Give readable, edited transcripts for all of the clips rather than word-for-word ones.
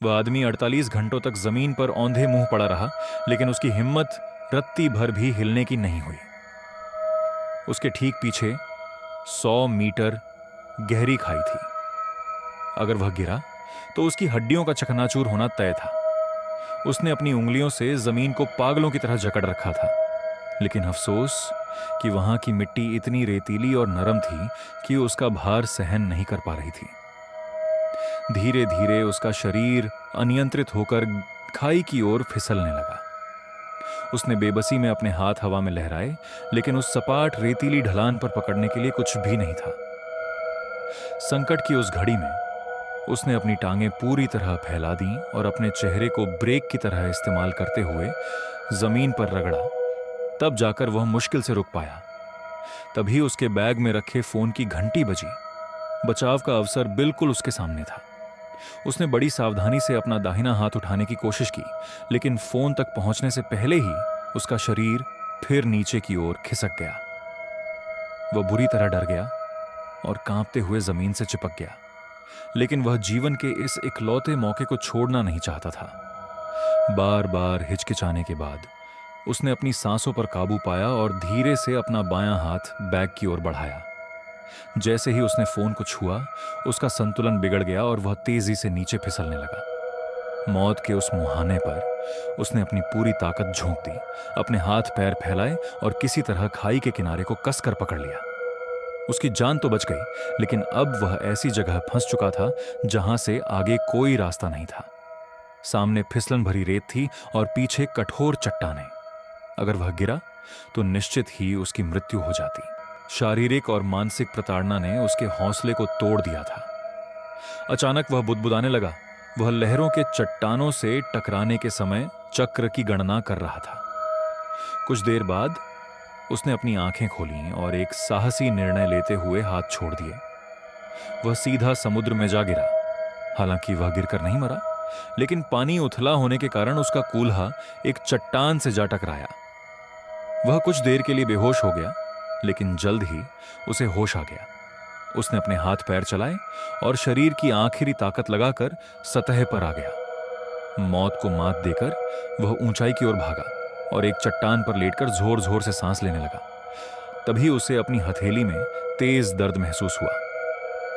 वह आदमी 48 घंटों तक जमीन पर औंधे मुंह पड़ा रहा, लेकिन उसकी हिम्मत रत्ती भर भी हिलने की नहीं हुई। उसके ठीक पीछे 100 मीटर गहरी खाई थी। अगर वह गिरा तो उसकी हड्डियों का चकनाचूर होना तय था। उसने अपनी उंगलियों से जमीन को पागलों की तरह जकड़ रखा था, लेकिन अफसोस कि वहां की मिट्टी इतनी रेतीली और नरम थी कि उसका भार सहन नहीं कर पा रही थी। धीरे धीरे उसका शरीर अनियंत्रित होकर खाई की ओर फिसलने लगा। उसने बेबसी में अपने हाथ हवा में लहराए, लेकिन उस सपाट रेतीली ढलान पर पकड़ने के लिए कुछ भी नहीं था। संकट की उस घड़ी में उसने अपनी टांगें पूरी तरह फैला दी और अपने चेहरे को ब्रेक की तरह इस्तेमाल करते हुए जमीन पर रगड़ा। तब जाकर वह मुश्किल से रुक पाया। तभी उसके बैग में रखे फोन की घंटी बजी। बचाव का अवसर बिल्कुल उसके सामने था। उसने बड़ी सावधानी से अपना दाहिना हाथ उठाने की कोशिश की, लेकिन फोन तक पहुंचने से पहले ही उसका शरीर फिर नीचे की ओर खिसक गया। वह बुरी तरह डर गया और कांपते हुए जमीन से चिपक गया, लेकिन वह जीवन के इस इकलौते मौके को छोड़ना नहीं चाहता था। बार बार हिचकिचाने के बाद उसने अपनी सांसों पर काबू पाया और धीरे से अपना बायां हाथ बैग की ओर बढ़ाया। जैसे ही उसने फोन को छुआ, उसका संतुलन बिगड़ गया और वह तेजी से नीचे फिसलने लगा। मौत के उस मुहाने पर उसने अपनी पूरी ताकत झोंक दी, अपने हाथ पैर फैलाए और किसी तरह खाई के किनारे को कसकर पकड़ लिया। उसकी जान तो बच गई, लेकिन अब वह ऐसी जगह फंस चुका था जहां से आगे कोई रास्ता नहीं था। सामने फिसलन भरी रेत थी और पीछे कठोर चट्टानें। अगर वह गिरा तो निश्चित ही उसकी मृत्यु हो जाती। शारीरिक और मानसिक प्रताड़ना ने उसके हौसले को तोड़ दिया था। अचानक वह बुदबुदाने लगा। वह लहरों के चट्टानों से टकराने के समय चक्र की गणना कर रहा था। कुछ देर बाद उसने अपनी आंखें खोलीं और एक साहसी निर्णय लेते हुए हाथ छोड़ दिए। वह सीधा समुद्र में जा गिरा। हालांकि वह गिरकर नहीं मरा, लेकिन पानी उथला होने के कारण उसका कूल्हा एक चट्टान से जा टकराया। वह कुछ देर के लिए बेहोश हो गया, लेकिन जल्द ही उसे होश आ गया। उसने अपने हाथ पैर चलाए और शरीर की आखिरी ताकत लगाकर सतह पर आ गया। मौत को मात देकर वह ऊंचाई की ओर भागा और एक चट्टान पर लेटकर जोर जोर से सांस लेने लगा। तभी उसे अपनी हथेली में तेज दर्द महसूस हुआ।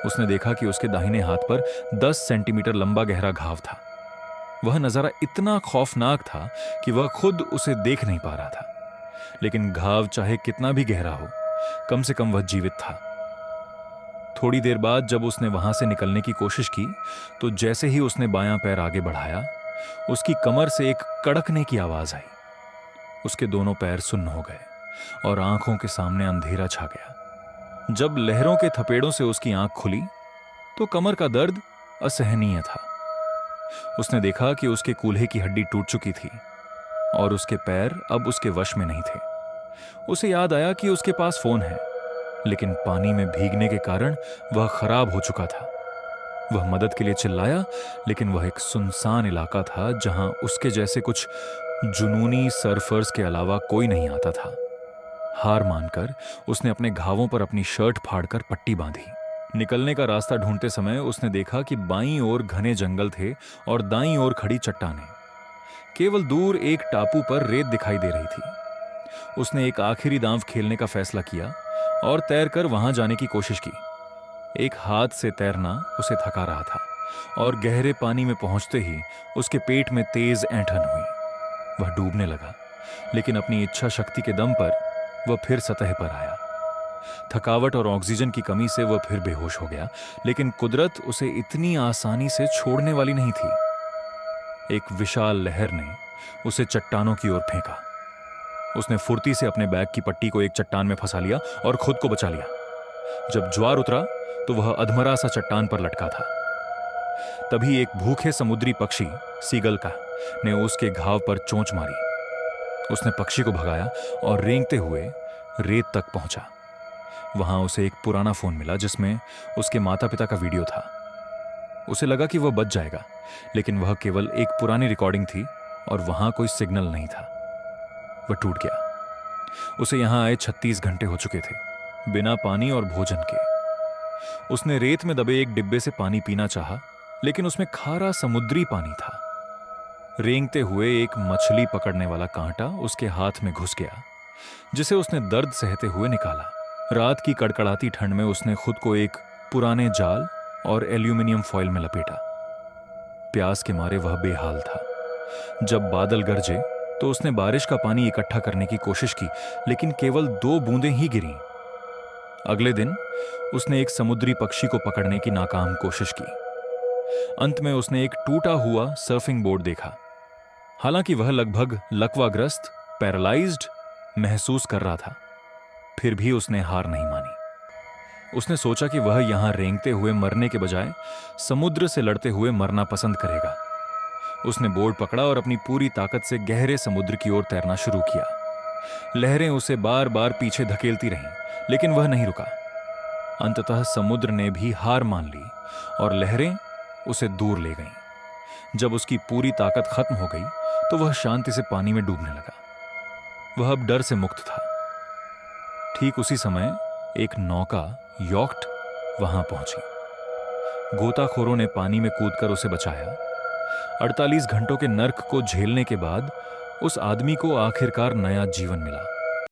उसने देखा कि उसके दाहिने हाथ पर 10 सेंटीमीटर लंबा गहरा घाव था। वह नजारा इतना खौफनाक था कि वह खुद उसे देख नहीं पा रहा था, लेकिन घाव चाहे कितना भी गहरा हो, कम से कम वह जीवित था। थोड़ी देर बाद जब उसने वहां से निकलने की कोशिश की, तो जैसे ही उसने बायां पैर आगे बढ़ाया, उसकी कमर से एक कड़कने की आवाज आई। उसके दोनों पैर सुन्न हो गए और आंखों के सामने अंधेरा छा गया। जब लहरों के थपेड़ों से उसकी आंख खुली तो कमर का दर्द असहनीय था। उसने देखा कि उसके कूल्हे की हड्डी टूट चुकी थी और उसके पैर अब उसके वश में नहीं थे। उसे याद आया कि उसके पास फोन है, लेकिन पानी में भीगने के कारण वह खराब हो चुका था। वह मदद के लिए चिल्लाया, लेकिन वह एक सुनसान इलाका था जहां उसके जैसे कुछ जुनूनी सर्फर्स के अलावा कोई नहीं आता था। हार मानकर उसने अपने घावों पर अपनी शर्ट फाड़कर पट्टी बांधी। निकलने का रास्ता ढूंढते समय उसने देखा कि बाईं ओर घने जंगल थे और दाईं ओर खड़ी चट्टानें। केवल दूर एक टापू पर रेत दिखाई दे रही थी। उसने एक आखिरी दांव खेलने का फैसला किया और तैरकर वहां जाने की कोशिश की। एक हाथ से तैरना उसे थका रहा था और गहरे पानी में पहुंचते ही उसके पेट में तेज ऐंठन हुई। वह डूबने लगा, लेकिन अपनी इच्छा शक्ति के दम पर वह फिर सतह पर आया। थकावट और ऑक्सीजन की कमी से वह फिर बेहोश हो गया, लेकिन कुदरत उसे इतनी आसानी से छोड़ने वाली नहीं थी। एक विशाल लहर ने उसे चट्टानों की ओर फेंका। उसने फुर्ती से अपने बैग की पट्टी को एक चट्टान में फंसा लिया और खुद को बचा लिया। जब ज्वार उतरा तो वह अधमरा सा चट्टान पर लटका था। तभी एक भूखे समुद्री पक्षी सीगल का ने उसके घाव पर चोंच मारी। उसने पक्षी को भगाया और रेंगते हुए रेत तक पहुंचा। वहां उसे एक पुराना फोन मिला जिसमें उसके माता पिता का वीडियो था। उसे लगा कि वह बच जाएगा, लेकिन वह केवल एक पुरानी रिकॉर्डिंग थी और वहां कोई सिग्नल नहीं था। वह टूट गया। उसे यहां आए 36 घंटे हो चुके थे, बिना पानी और भोजन के। उसने रेत में दबे एक डिब्बे से पानी पीना चाहा, लेकिन उसमें खारा समुद्री पानी था। रेंगते हुए एक मछली पकड़ने वाला कांटा उसके हाथ में घुस गया, जिसे उसने दर्द सहते हुए निकाला। रात की कड़कड़ाती ठंड में उसने खुद को एक पुराने जाल और एल्यूमिनियम फॉइल में लपेटा। प्यास के मारे वह बेहाल था। जब बादल गरजे तो उसने बारिश का पानी इकट्ठा करने की कोशिश की, लेकिन केवल 2 बूंदें ही गिरीं। अगले दिन उसने एक समुद्री पक्षी को पकड़ने की नाकाम कोशिश की। अंत में उसने एक टूटा हुआ सर्फिंग बोर्ड देखा। हालांकि वह लगभग लकवाग्रस्त, पैरालाइज्ड महसूस कर रहा था, फिर भी उसने हार नहीं मानी। उसने सोचा कि वह यहां रेंगते हुए मरने के बजाय समुद्र से लड़ते हुए मरना पसंद करेगा। उसने बोर्ड पकड़ा और अपनी पूरी ताकत से गहरे समुद्र की ओर तैरना शुरू किया। लहरें उसे बार बार पीछे धकेलती रहीं, लेकिन वह नहीं रुका। अंततः समुद्र ने भी हार मान ली और लहरें उसे दूर ले गईं। जब उसकी पूरी ताकत खत्म हो गई तो वह शांति से पानी में डूबने लगा। वह अब डर से मुक्त था। ठीक उसी समय एक नौका यॉक्ट वहां पहुंची। गोताखोरों ने पानी में कूदकर उसे बचाया। 48 घंटों के नर्क को झेलने के बाद उस आदमी को आखिरकार नया जीवन मिला।